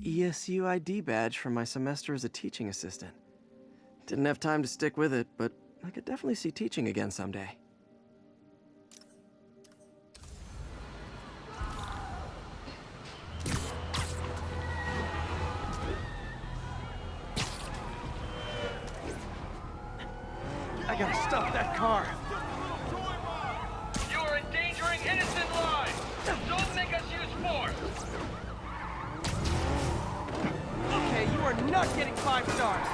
ESU ID badge from my semester as a teaching assistant. Didn't have time to stick with it, but I could definitely see teaching again someday. I gotta stop that car! You are endangering innocent lives! Don't make us use force! Okay, you are not getting 5 stars!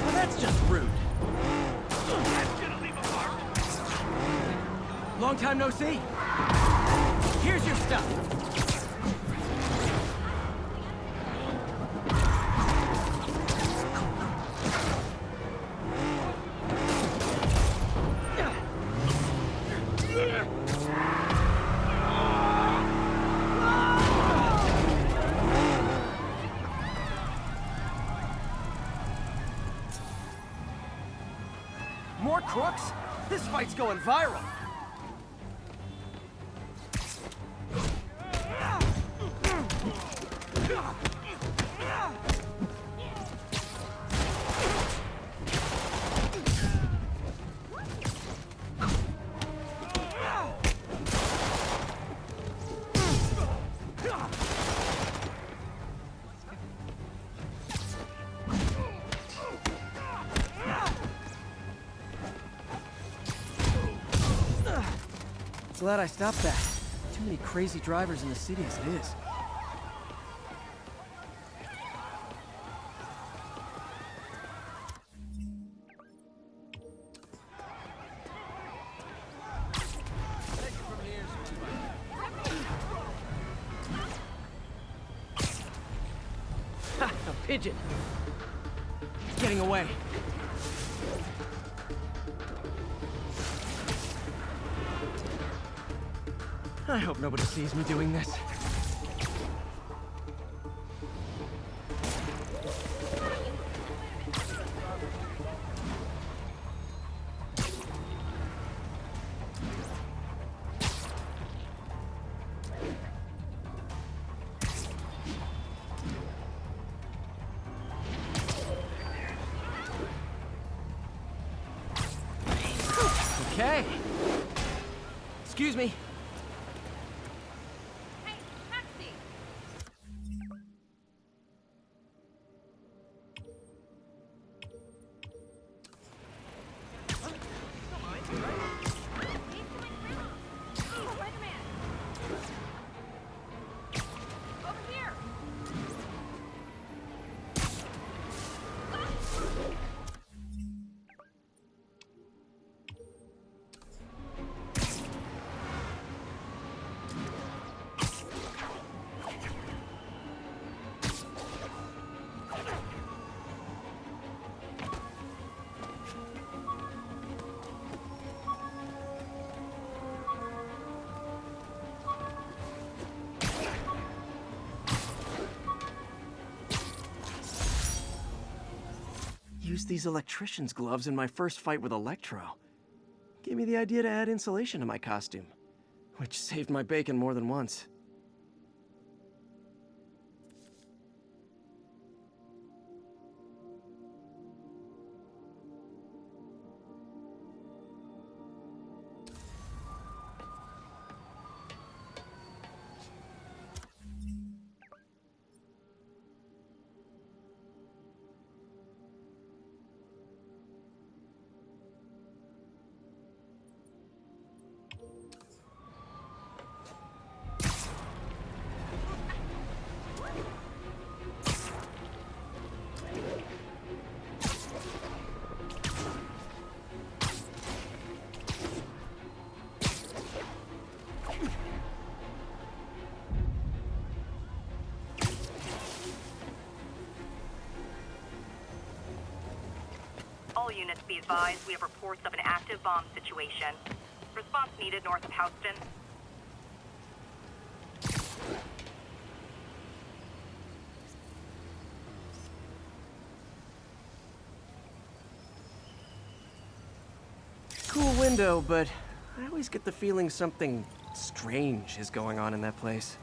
Well, that's just rude. That's gonna leave a mark! Long time no see. Here's your stuff. More crooks? This fight's going viral. Glad I stopped that. Too many crazy drivers in the city as it is. Ha! A pigeon! It's getting away. I hope nobody sees me doing this. Okay. Excuse me. Used these electrician's gloves in my first fight with Electro. Gave me the idea to add insulation to my costume, which saved my bacon more than once. All units be advised, we have reports of an active bomb situation. Response needed north of Houston. Cool window, but I always get the feeling something strange is going on in that place.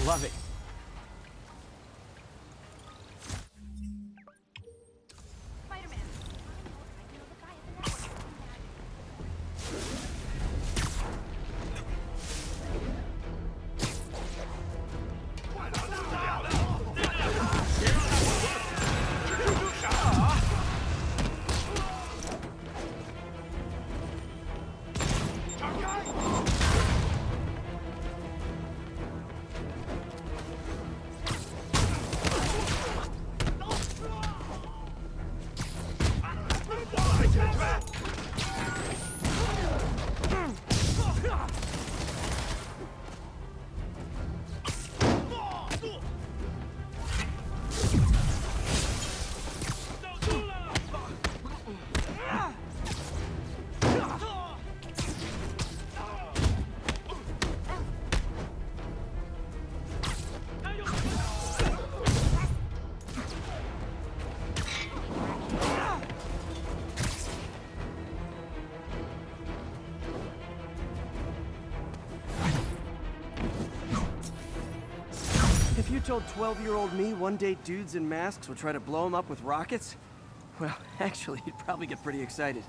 Love it. Spider-Man. I know the guy at the network. If you told 12-year-old me one day dudes in masks would try to blow him up with rockets, well, actually, you'd probably get pretty excited.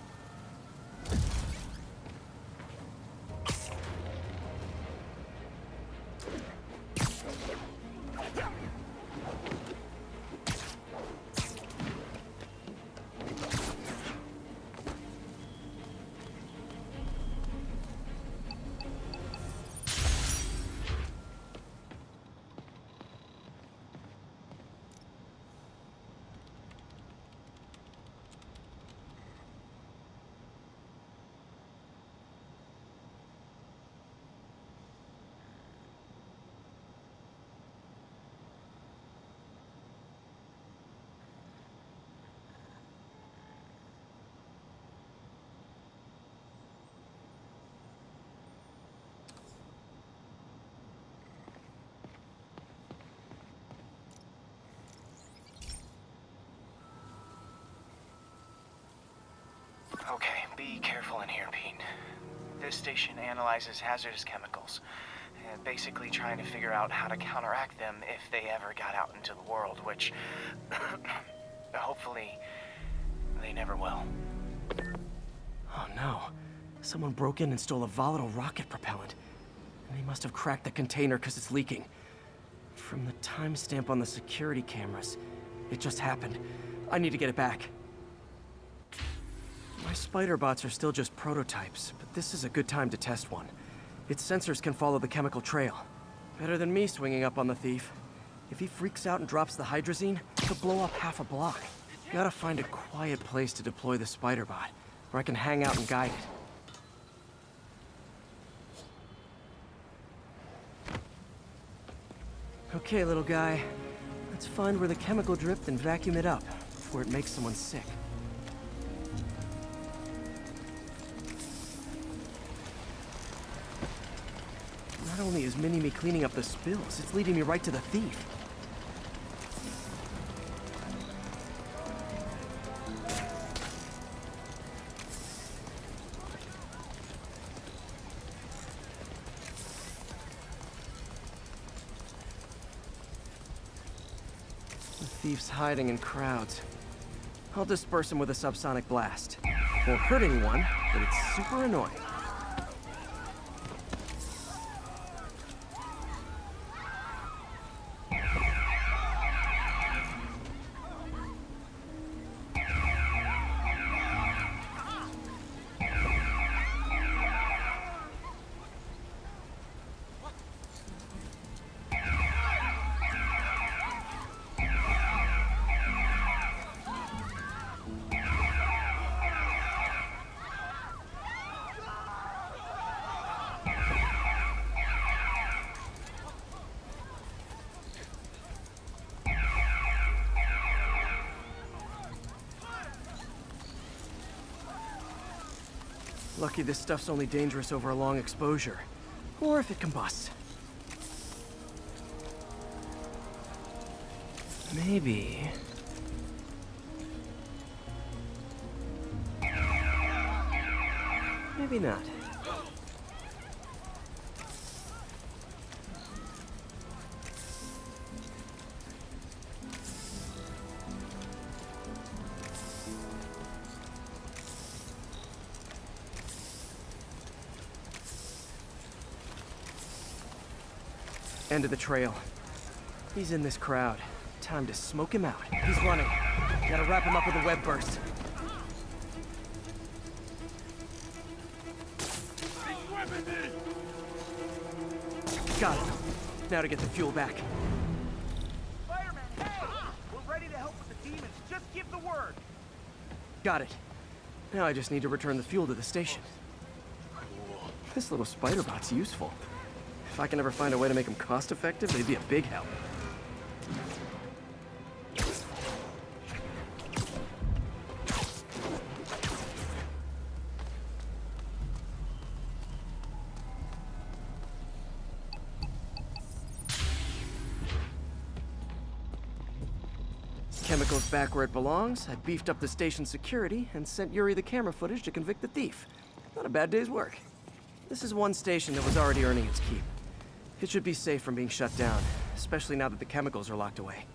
Okay, be careful in here, Pete. This station analyzes hazardous chemicals, basically trying to figure out how to counteract them if they ever got out into the world, which hopefully they never will. Oh no. Someone broke in and stole a volatile rocket propellant. And they must have cracked the container because it's leaking. From the timestamp on the security cameras, it just happened. I need to get it back. My spider bots are still just prototypes, but this is a good time to test one. Its sensors can follow the chemical trail. Better than me swinging up on the thief. If he freaks out and drops the hydrazine, he'll blow up half a block. Gotta find a quiet place to deploy the spider bot, where I can hang out and guide it. Okay, little guy. Let's find where the chemical dripped and vacuum it up before it makes someone sick. Not only is Mini-Me cleaning up the spills, it's leading me right to the thief. The thief's hiding in crowds. I'll disperse him with a subsonic blast. Won't hurt anyone, but it's super annoying. Lucky this stuff's only dangerous over a long exposure. Or if it combusts. Maybe... maybe not. End of the trail. He's in this crowd. Time to smoke him out. He's running. Gotta wrap him up with a web burst. Got it. Now to get the fuel back. Fireman, hey! We're ready to help with the demons. Just give the word. Got it. Now I just need to return the fuel to the station. This little spider bot's useful. If I can ever find a way to make them cost-effective, they'd be a big help. Chemicals back where it belongs. I beefed up the station's security and sent Yuri the camera footage to convict the thief. Not a bad day's work. This is one station that was already earning its keep. It should be safe from being shut down, especially now that the chemicals are locked away.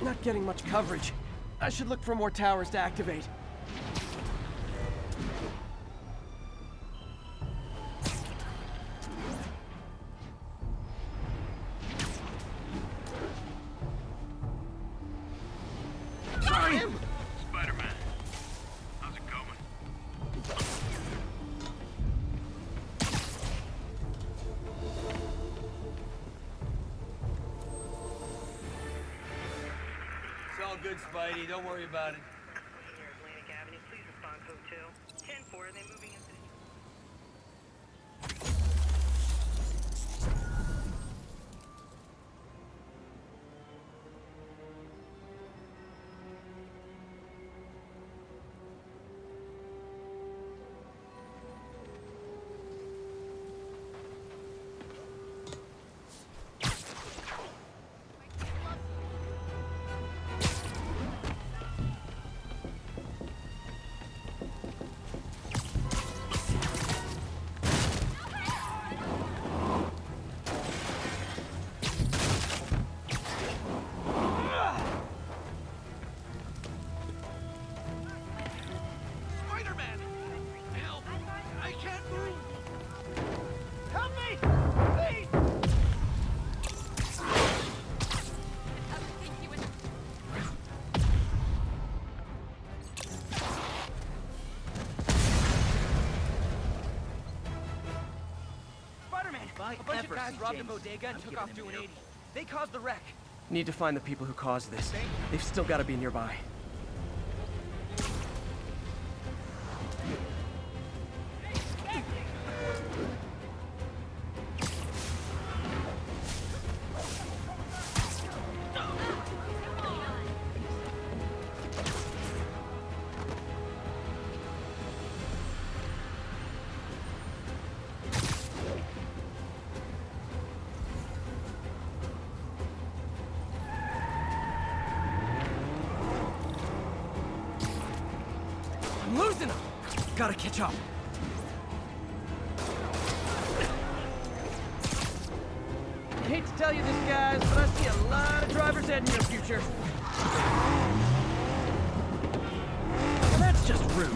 Not getting much coverage. I should look for more towers to activate. Sorry! Spider-Man, how's it going? It's all good, Spidey. Don't worry about it. Here, Atlantic Avenue, please respond code 2. 10-4, are they moving into the... A bunch of guys robbed a bodega and took off doing 80. They caused the wreck. Need to find the people who caused this. They've still got to be nearby. I'm losing them! Gotta catch up. I hate to tell you this, guys, but I see a lot of driver's ed in your future. Well, that's just rude.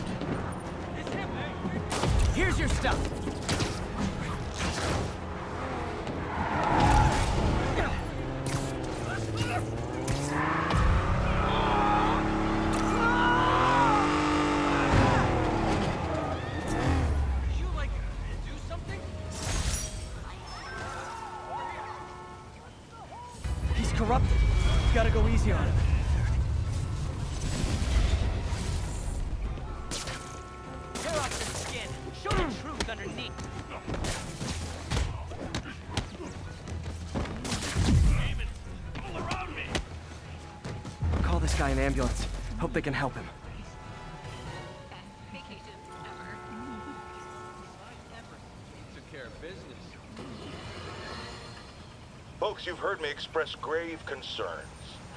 Here's your stuff. He's corrupted. Gotta go easy on him. Tear off the skin. Show the truth underneath. Call this guy an ambulance. Hope they can help him. Folks, you've heard me express grave concerns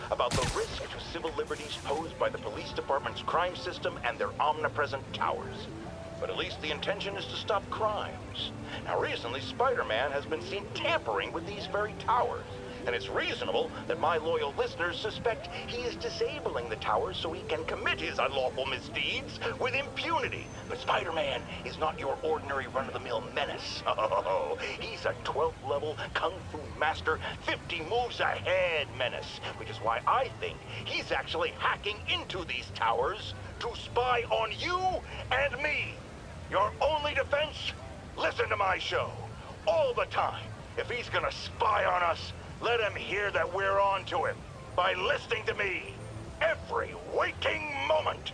about the risk to civil liberties posed by the police department's crime system and their omnipresent towers. But at least the intention is to stop crimes. Now, recently, Spider-Man has been seen tampering with these very towers. And it's reasonable that my loyal listeners suspect he is disabling the towers so he can commit his unlawful misdeeds with impunity. But Spider-Man is not your ordinary run-of-the-mill menace. Oh, he's a 12th level Kung Fu master, 50 moves ahead menace, which is why I think he's actually hacking into these towers to spy on you and me. Your only defense? Listen to my show. All the time. If he's gonna spy on us, let him hear that we're on to him by listening to me every waking moment.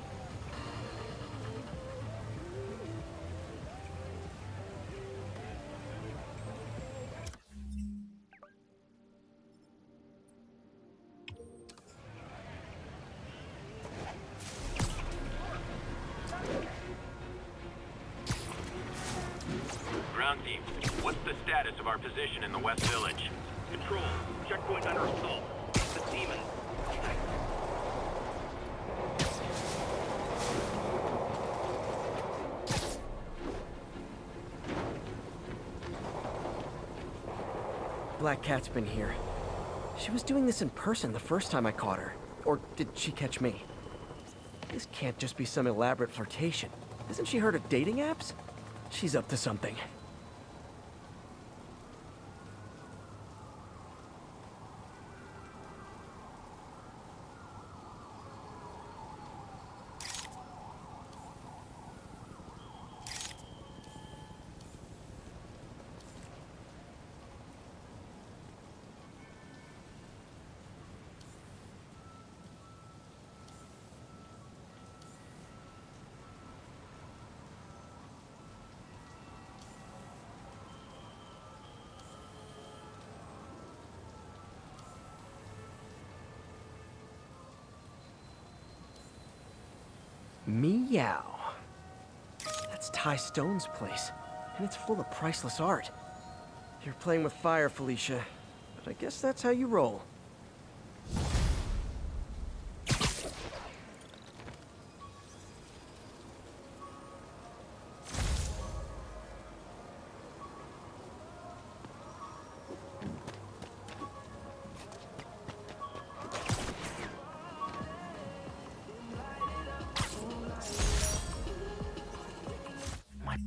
Ground team, what's the status of our position in the West Village? Control. Checkpoint under assault. The demon. Black Cat's been here. She was doing this in person the first time I caught her. Or did she catch me? This can't just be some elaborate flirtation. Hasn't she heard of dating apps? She's up to something. Meow. That's Ty Stone's place, and it's full of priceless art. You're playing with fire, Felicia, but I guess that's how you roll.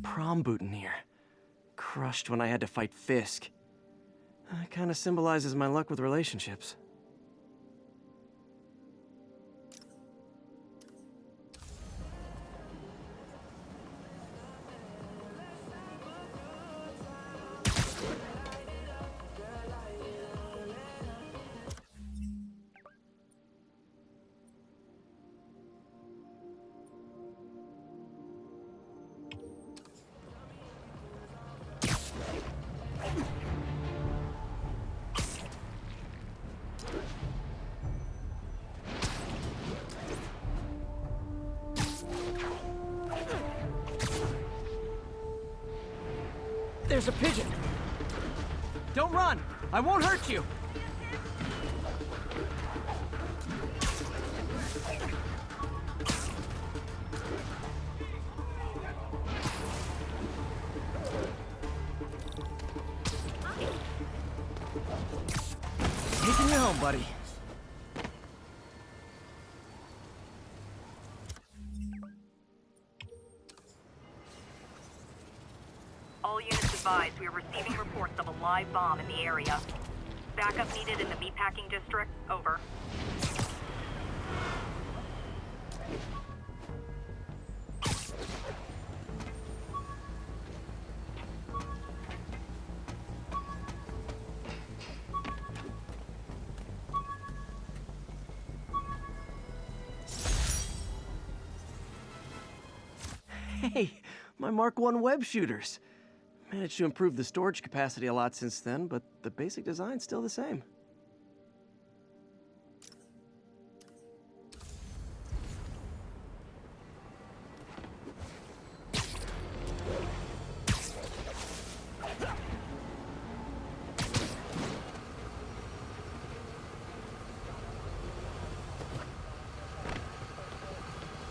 Prom boutonniere. Crushed when I had to fight Fisk. Kinda symbolizes my luck with relationships. there's a pigeon. Don't run! I won't hurt you! Taking you home, buddy. All units advised, we are receiving reports of a live bomb in the area. Backup needed in the meatpacking district. Over. Hey, my Mark I web shooters. Managed to improve the storage capacity a lot since then, but the basic design's still the same.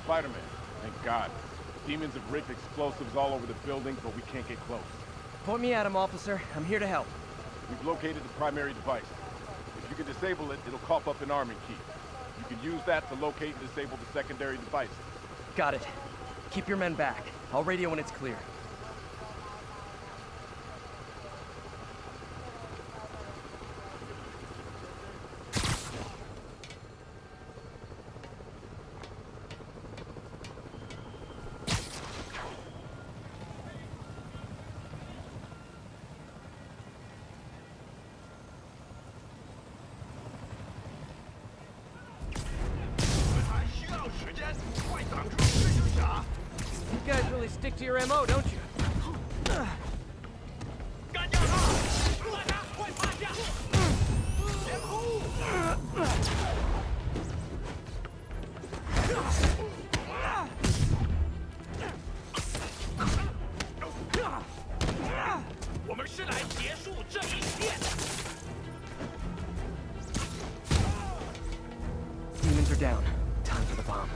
Spider-Man, thank God. Demons have rigged explosives all over the building, but we can't get close. Point me at him, officer. I'm here to help. We've located the primary device. If you can disable it, it'll cough up an arming key. You can use that to locate and disable the secondary devices. Got it. Keep your men back. I'll radio when it's clear. You guys really stick to your MO, don't you? Demons are down. Time for the bomb.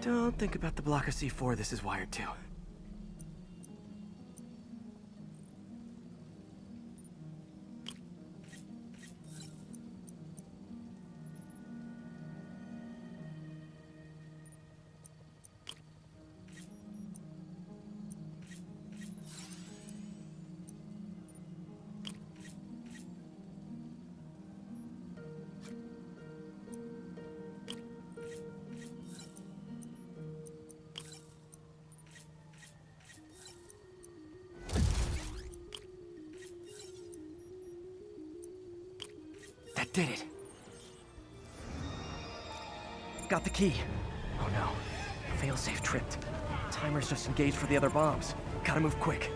Don't think about the block of C4 this is wired to. That did it. Got the key. Oh no. Failsafe tripped. Timer's just engaged for the other bombs. Gotta move quick.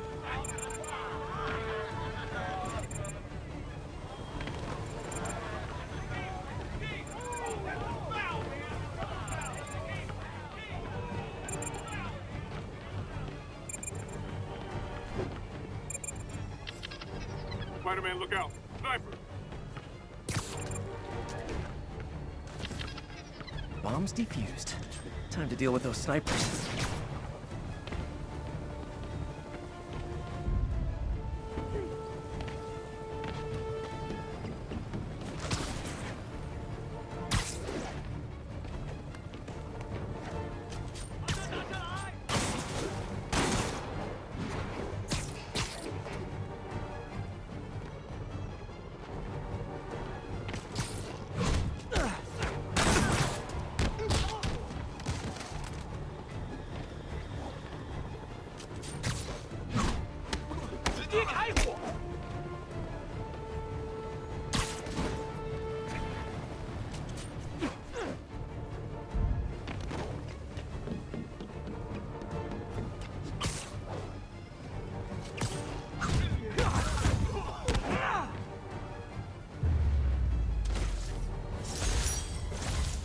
Spider-Man, look out! Sniper! Bombs defused. Time to deal with those snipers.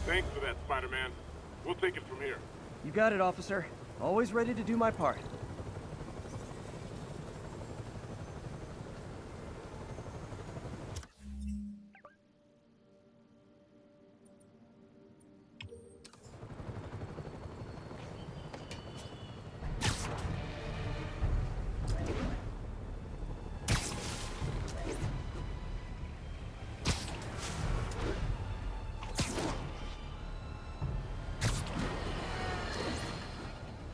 Thanks for that, Spider-Man. We'll take it from here. You got it, officer. Always ready to do my part.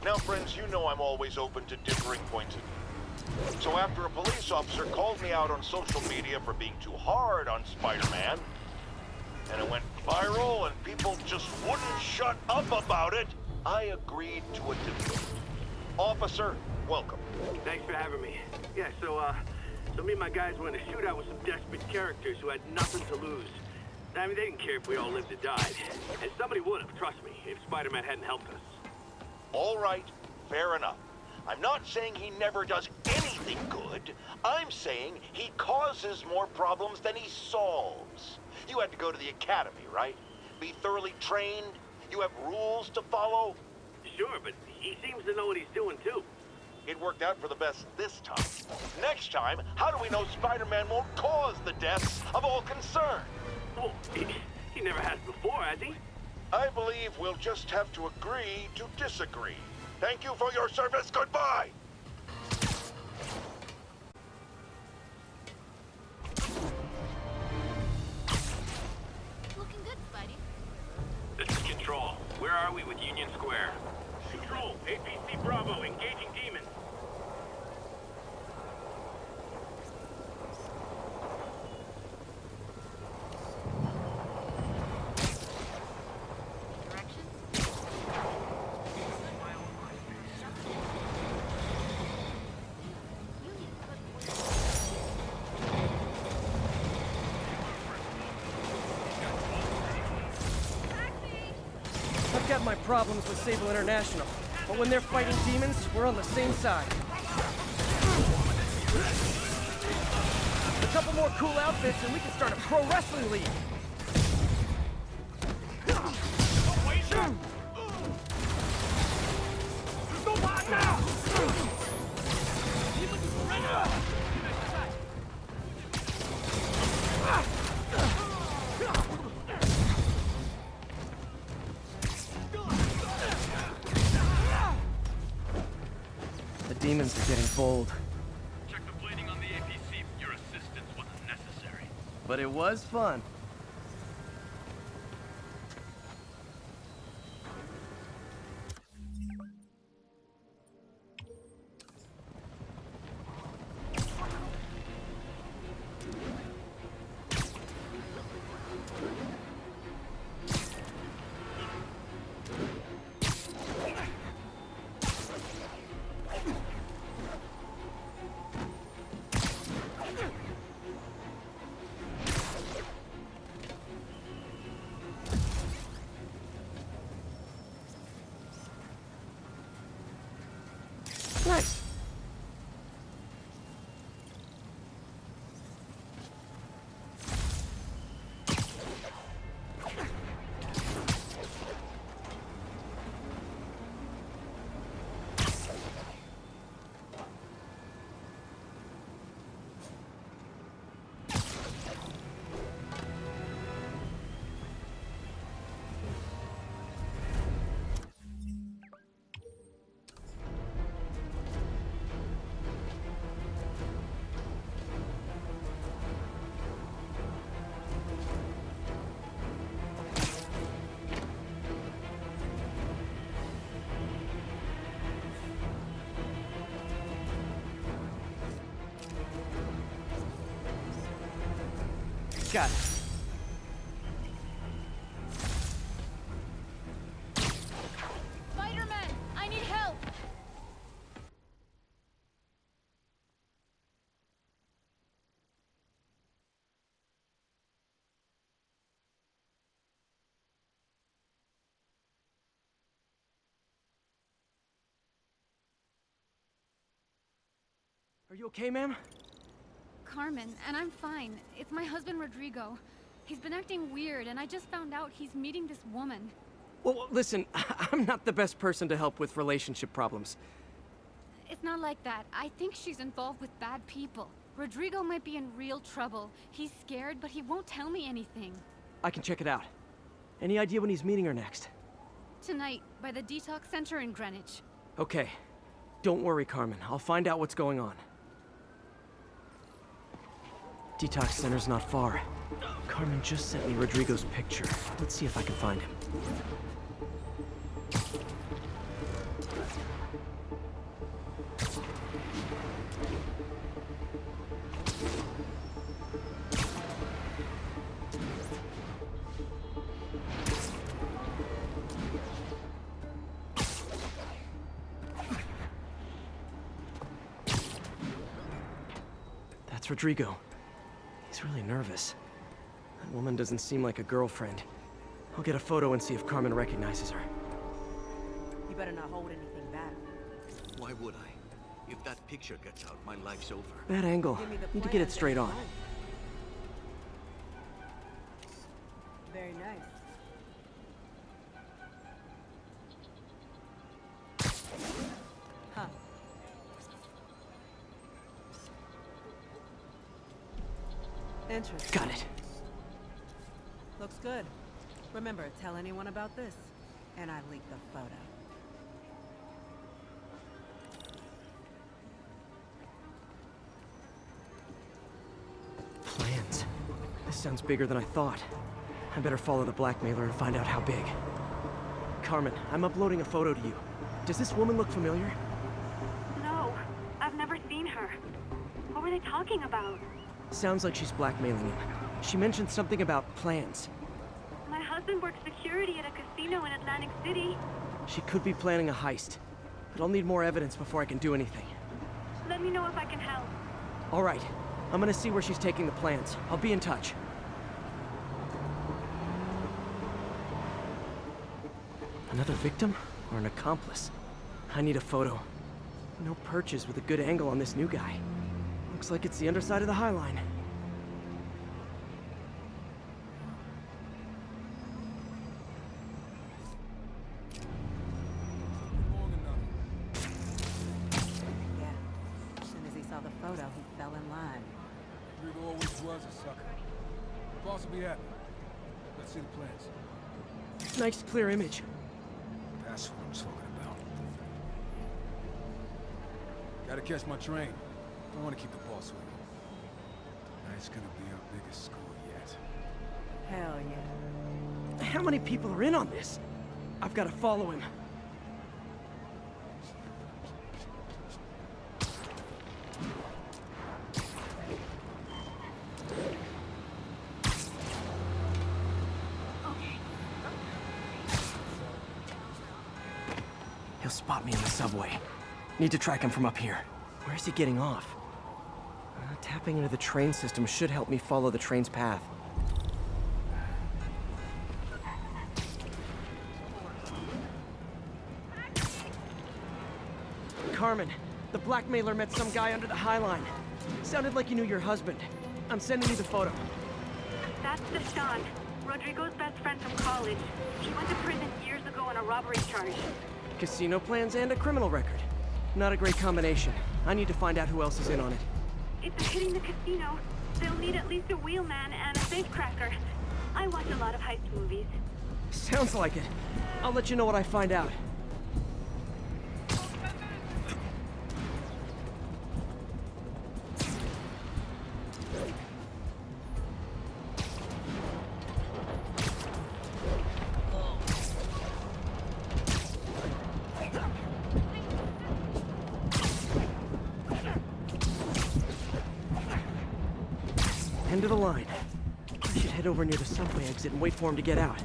Now, friends, you know I'm always open to differing points of view. So after a police officer called me out on social media for being too hard on Spider-Man, and it went viral and people just wouldn't shut up about it, I agreed to a debate. Officer, welcome. Thanks for having me. Yeah, so me and my guys were in a shootout with some desperate characters who had nothing to lose. I mean, they didn't care if we all lived or died. And somebody would have, trust me, if Spider-Man hadn't helped us. All right, fair enough. I'm not saying he never does anything good. I'm saying he causes more problems than he solves. You had to go to the academy, right? Be thoroughly trained? You have rules to follow? Sure, but he seems to know what he's doing, too. It worked out for the best this time. Next time, how do we know Spider-Man won't cause the deaths of all concerned? Well, he never has before, has he? I believe we'll just have to agree to disagree. Thank you for your service. Goodbye! Looking good, Spidey. This is Control. Where are we with Union Square? Control, APC Bravo, engaging demons. I've got my problems with Sable International, but when they're fighting demons, we're on the same side. A couple more cool outfits and we can start a pro wrestling league. The demons are getting bold. Check the plating on the APC. Your assistance wasn't necessary. But it was fun. Nice. Got it. Spider-Man, I need help. Are you okay, ma'am? Carmen, and I'm fine. It's my husband, Rodrigo. He's been acting weird, and I just found out he's meeting this woman. Well, listen, I'm not the best person to help with relationship problems. It's not like that. I think she's involved with bad people. Rodrigo might be in real trouble. He's scared, but he won't tell me anything. I can check it out. Any idea when he's meeting her next? Tonight, by the detox center in Greenwich. Okay. Don't worry, Carmen. I'll find out what's going on. Detox center's not far. Carmen just sent me Rodrigo's picture. Let's see if I can find him. That's Rodrigo. He's really nervous. That woman doesn't seem like a girlfriend. I'll get a photo and see if Carmen recognizes her. You better not hold anything back. Why would I? If that picture gets out, my life's over. Bad angle. Need to get it straight on. Very nice. Huh. Interesting. Got it. Looks good. Remember, tell anyone about this, and I leak the photo. Plans. This sounds bigger than I thought. I better follow the blackmailer and find out how big. Carmen, I'm uploading a photo to you. Does this woman look familiar? No, I've never seen her. What were they talking about? Sounds like she's blackmailing him. She mentioned something about plans. My husband works security at a casino in Atlantic City. She could be planning a heist, but I'll need more evidence before I can do anything. Let me know if I can help. All right, I'm gonna see where she's taking the plans. I'll be in touch. Another victim or an accomplice? I need a photo. No perches with a good angle on this new guy. Looks like it's the underside of the High Line. Yeah. As soon as he saw the photo, he fell in line. Rodrigo always was a sucker. Boss will be happy. Let's see the plans. Nice clear image. That's what I'm talking about. Gotta catch my train. Don't want to keep the boss waiting. Tonight's gonna be our biggest score yet. Hell yeah. How many people are in on this? I've got to follow him. He'll spot me in the subway. Need to track him from up here. Where's he getting off? Tapping into the train system should help me follow the train's path. Carmen, the blackmailer met some guy under the High Line. Sounded like you knew your husband. I'm sending you the photo. That's Deshaun, Rodrigo's best friend from college. He went to prison years ago on a robbery charge. Casino plans and a criminal record. Not a great combination. I need to find out who else is in on it. If they're hitting the casino, they'll need at least a wheelman and a safecracker. I watch a lot of heist movies. Sounds like it. I'll let you know what I find out. End of the line. I should head over near the subway exit and wait for him to get out.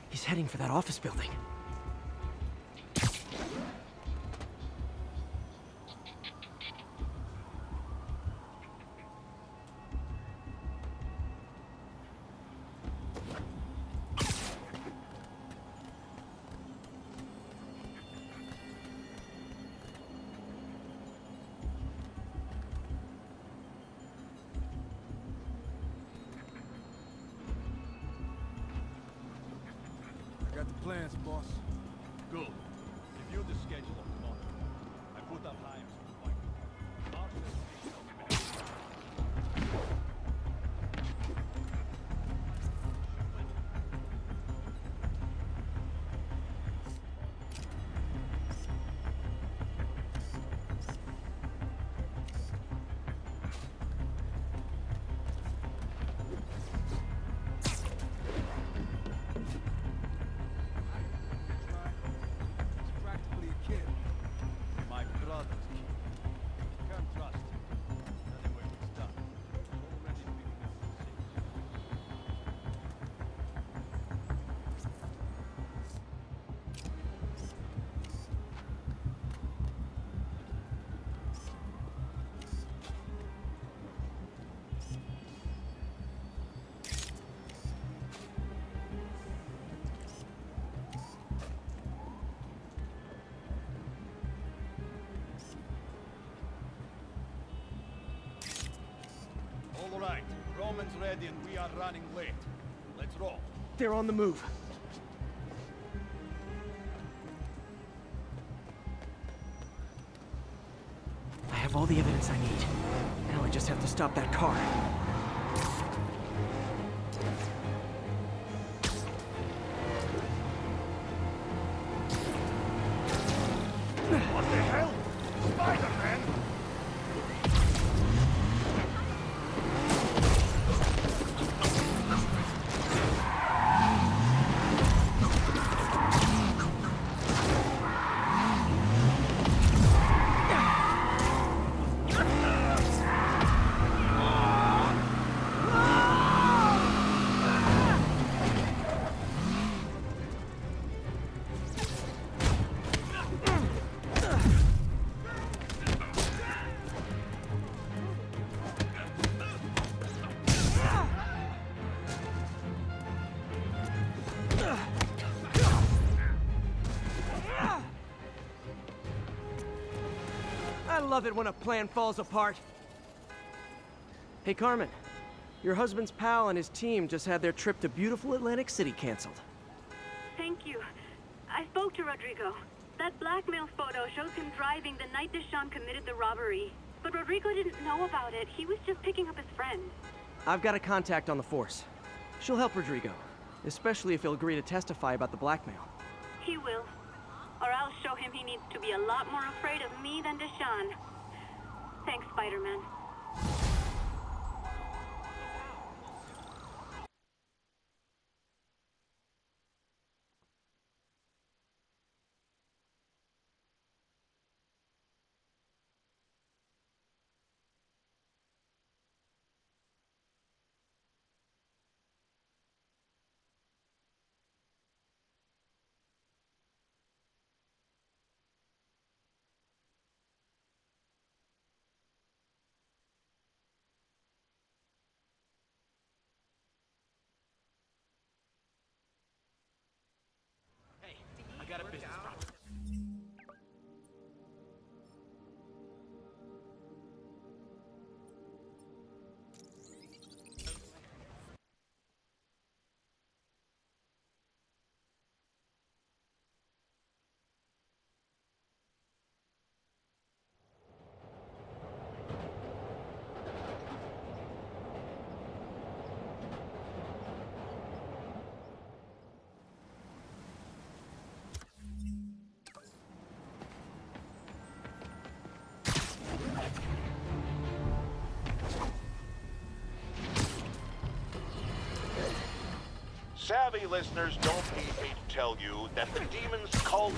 He's heading for that office building. got the plans, boss. Good. Review the schedule of tomorrow. I put up hires for the bike. March my brother's key. Can't trust him. Anyway, it's done. Already picking up the things. All right, Roman's ready and we are running late. Let's roll. They're on the move. I have all the evidence I need. Now I just have to stop that car. What the hell? Spider-Man! I love it when a plan falls apart. Hey, Carmen. Your husband's pal and his team just had their trip to beautiful Atlantic City canceled. Thank you. I spoke to Rodrigo. That blackmail photo shows him driving the night Deshawn committed the robbery. But Rodrigo didn't know about it. He was just picking up his friend. I've got a contact on the force. She'll help Rodrigo, especially if he'll agree to testify about the blackmail. He will. Or I'll show him he needs to be a lot more afraid of me than Deshawn. Thanks, Spider-Man. I got a business problem. Savvy listeners don't need me to tell you that the demon's cult,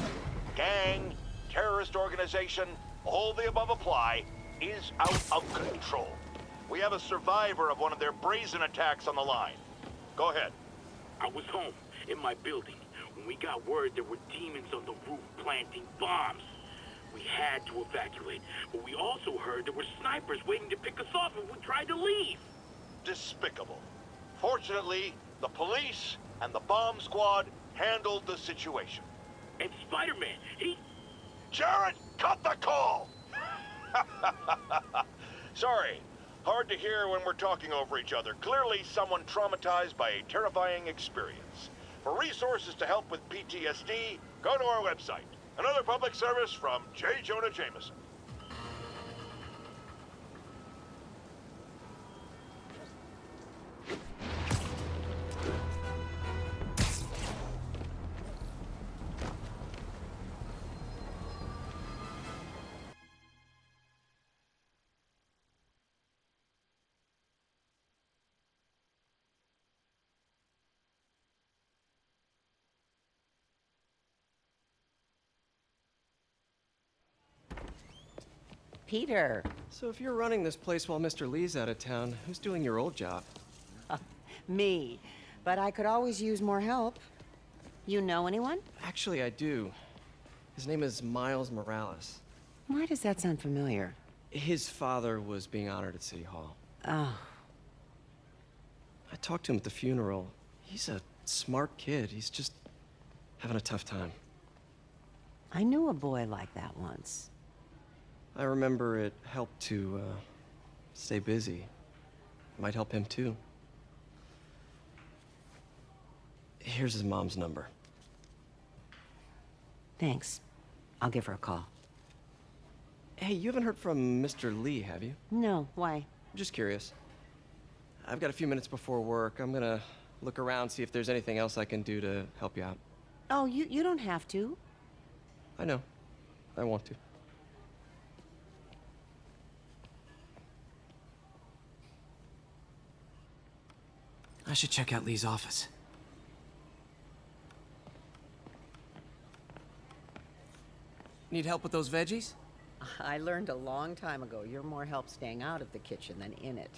gang, terrorist organization, all the above apply, is out of control. We have a survivor of one of their brazen attacks on the line. Go ahead. I was home, in my building, when we got word there were demons on the roof planting bombs. We had to evacuate, but we also heard there were snipers waiting to pick us off if we tried to leave. Despicable. Fortunately, the police and the bomb squad handled the situation. And Spider-Man, he... Jared, cut the call! Sorry, hard to hear when we're talking over each other. Clearly someone traumatized by a terrifying experience. For resources to help with PTSD, go to our website. Another public service from J. Jonah Jameson. Peter. So if you're running this place while Mr. Lee's out of town, who's doing your old job? Me. But I could always use more help. You know anyone? Actually, I do. His name is Miles Morales. Why does that sound familiar? His father was being honored at City Hall. Oh. I talked to him at the funeral. He's a smart kid. He's just having a tough time. I knew a boy like that once. I remember it helped to, stay busy. Might help him, too. Here's his mom's number. Thanks. I'll give her a call. Hey, you haven't heard from Mr. Lee, have you? No, why? Just curious. I've got a few minutes before work. I'm gonna look around, see if there's anything else I can do to help you out. Oh, you don't have to. I know. I want to. I should check out Lee's office. Need help with those veggies? I learned a long time ago you're more help staying out of the kitchen than in it.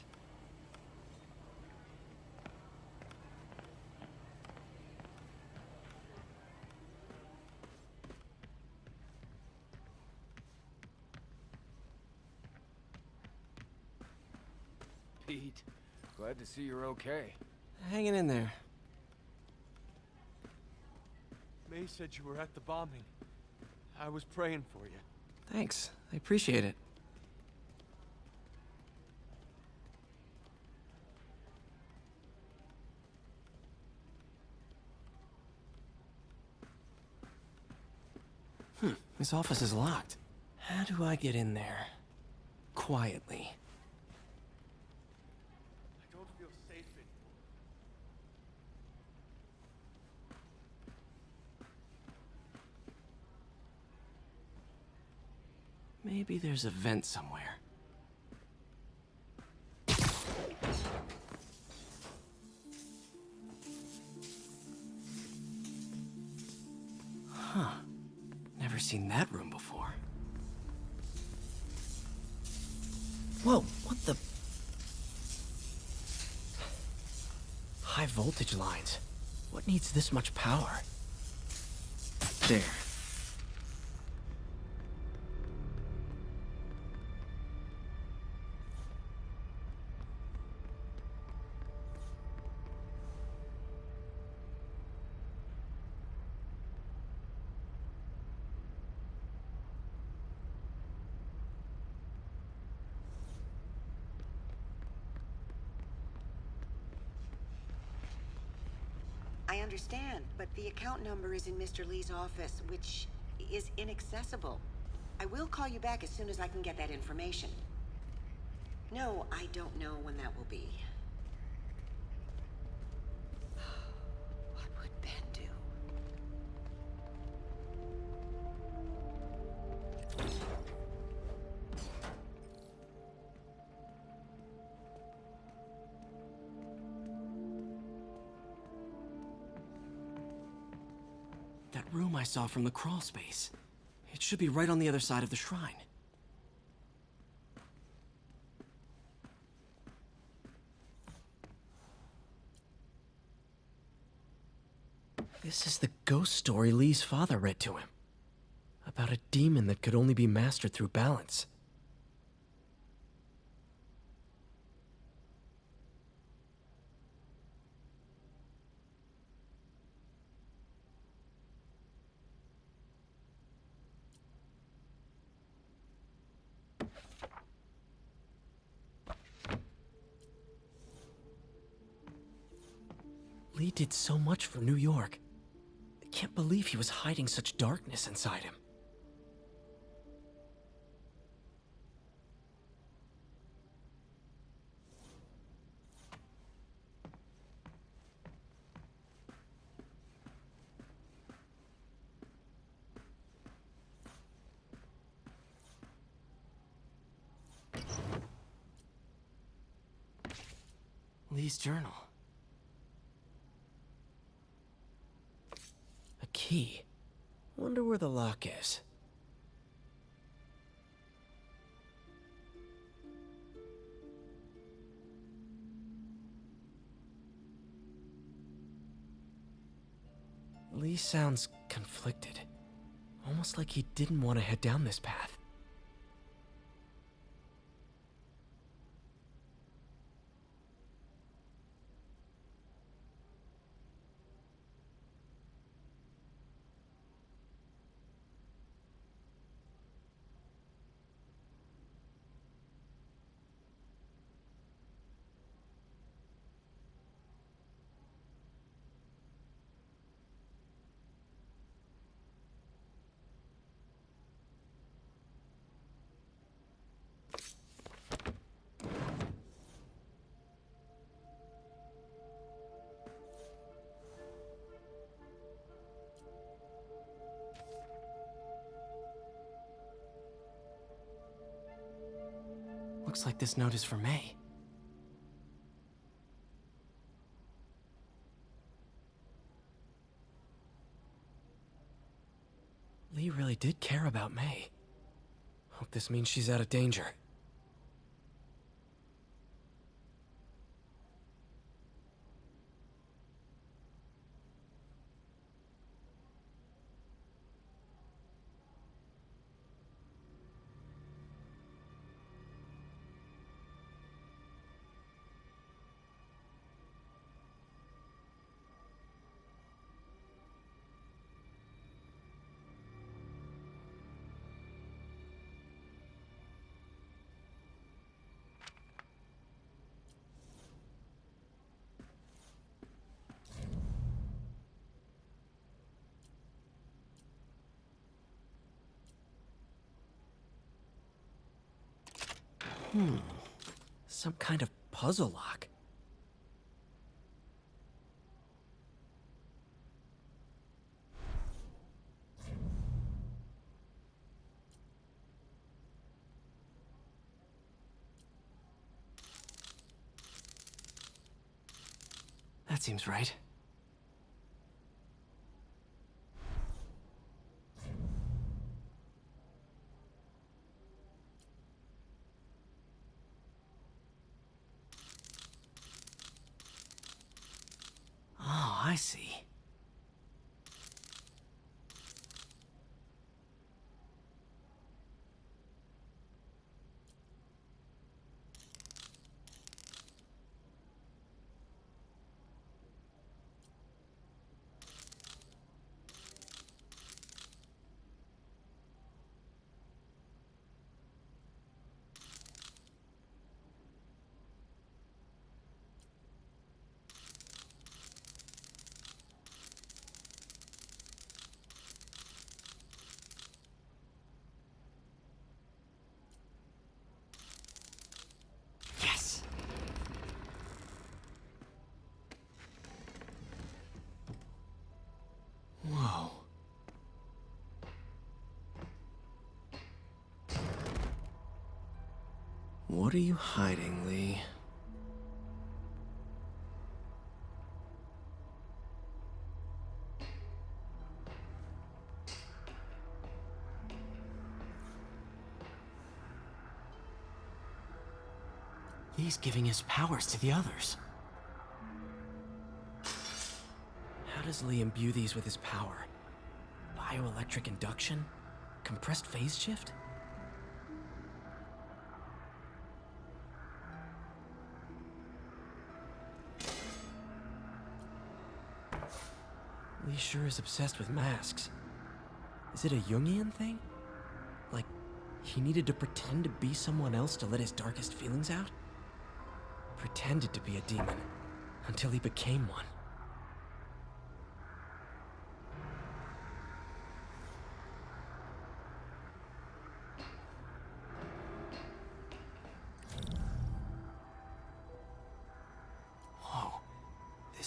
Pete, glad to see you're okay. Hanging in there. May said you were at the bombing. I was praying for you. Thanks. I appreciate it. This office is locked. How do I get in there? Quietly. I don't feel safe anymore. Maybe there's a vent somewhere. Huh. Never seen that room before. Whoa, what the? High voltage lines. What needs this much power? There. I understand, but the account number is in Mr. Lee's office, which is inaccessible. I will call you back as soon as I can get that information. No, I don't know when that will be. What would Ben do? That room I saw from the crawl space. It should be right on the other side of the shrine. This is the ghost story Lee's father read to him. About a demon that could only be mastered through balance. Lee did so much for New York. I can't believe he was hiding such darkness inside him. Lee's journal. A key. Wonder where the lock is. Lee sounds conflicted. Almost like he didn't want to head down this path. Looks like this note is for May. Lee really did care about May. Hope this means she's out of danger. Some kind of puzzle lock. That seems right. Oh, I see. Whoa. What are you hiding, Lee? Lee's giving his powers to the others. How does Lee imbue these with his power? Bioelectric induction? Compressed phase shift? Lee sure is obsessed with masks. Is it a Jungian thing? Like, he needed to pretend to be someone else to let his darkest feelings out? Pretended to be a demon, until he became one.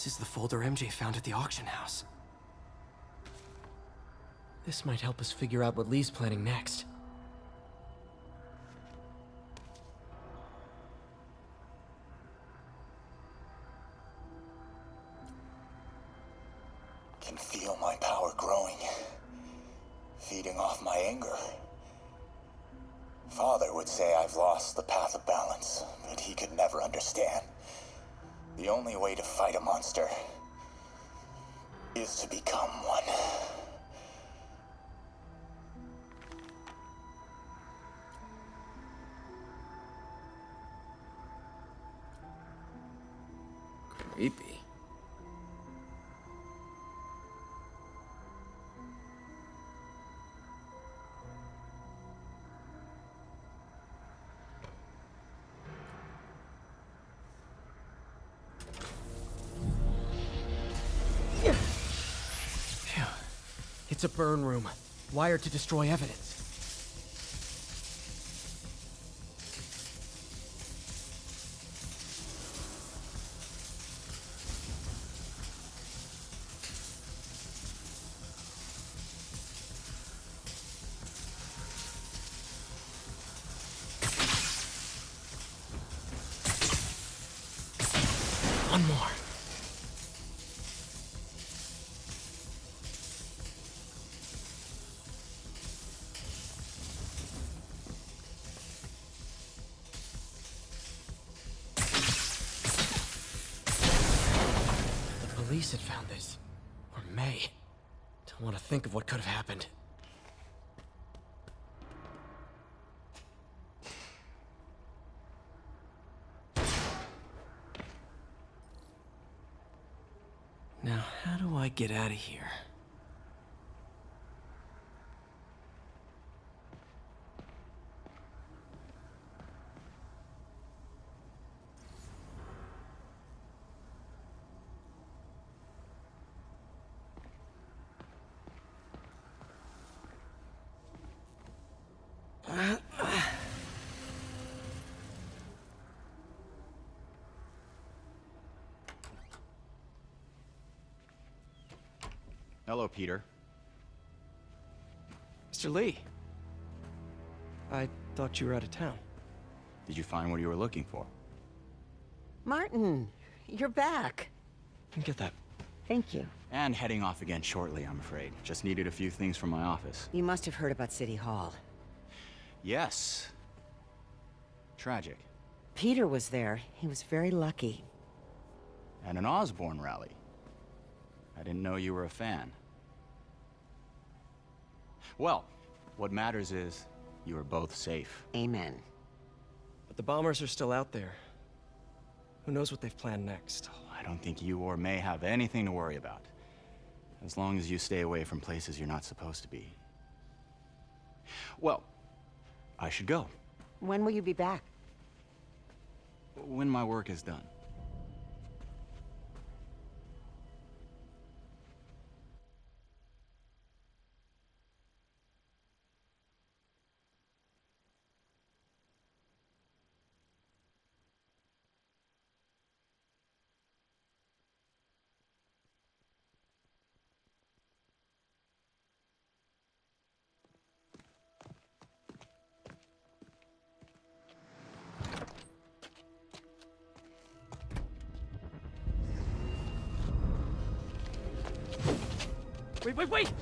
This is the folder MJ found at the auction house. This might help us figure out what Lee's planning next. Can feel my power growing, feeding off my anger. Father would say I've lost the path of balance, but he could never understand. The only way to fight a monster is to become one. Creepy. Phew. It's a burn room, wired to destroy evidence. One more. The police had found this. Or may. Don't want to think of what could have happened. Now, how do I get out of here? Hello, Peter. Mr. Lee. I thought you were out of town. Did you find what you were looking for? Martin, you're back. Get that. Thank you. And heading off again shortly, I'm afraid. Just needed a few things from my office. You must have heard about City Hall. Yes. Tragic. Peter was there. He was very lucky. At an Osborne rally. I didn't know you were a fan. Well, what matters is you are both safe. Amen. But the bombers are still out there. Who knows what they've planned next? I don't think you or May have anything to worry about. As long as you stay away from places you're not supposed to be. Well, I should go. When will you be back? When my work is done. Wait!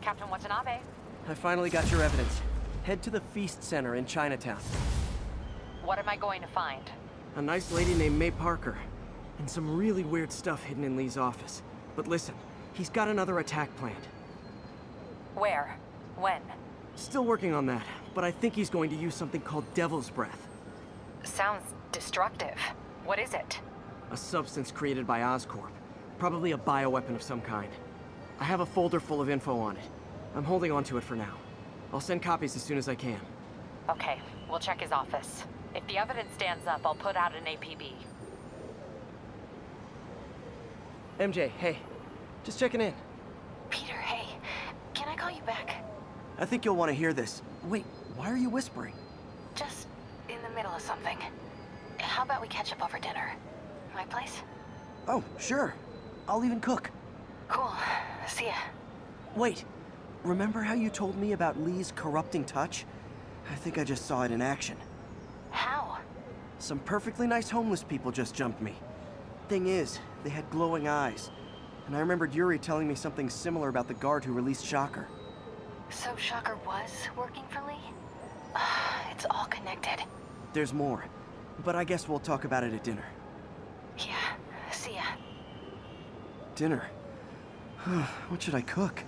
Captain Watanabe. I finally got your evidence. Head to the Feast Center in Chinatown. What am I going to find? A nice lady named May Parker. And some really weird stuff hidden in Lee's office. But listen, he's got another attack planned. Where? When? Still working on that, but I think he's going to use something called Devil's Breath. Sounds Destructive? What is it? A substance created by Oscorp. Probably a bioweapon of some kind. I have a folder full of info on it. I'm holding on to it for now. I'll send copies as soon as I can. Okay, we'll check his office. If the evidence stands up, I'll put out an APB. MJ, hey. Just checking in. Peter, hey. Can I call you back? I think you'll want to hear this. Wait, why are you whispering? Just in the middle of something. How about we catch up over dinner? My place? Oh, sure. I'll even cook. Cool. See ya. Wait. Remember how you told me about Lee's corrupting touch? I think I just saw it in action. How? Some perfectly nice homeless people just jumped me. Thing is, they had glowing eyes. And I remembered Yuri telling me something similar about the guard who released Shocker. So Shocker was working for Lee? It's all connected. There's more. But I guess we'll talk about it at dinner. Yeah. See ya. Dinner? What should I cook?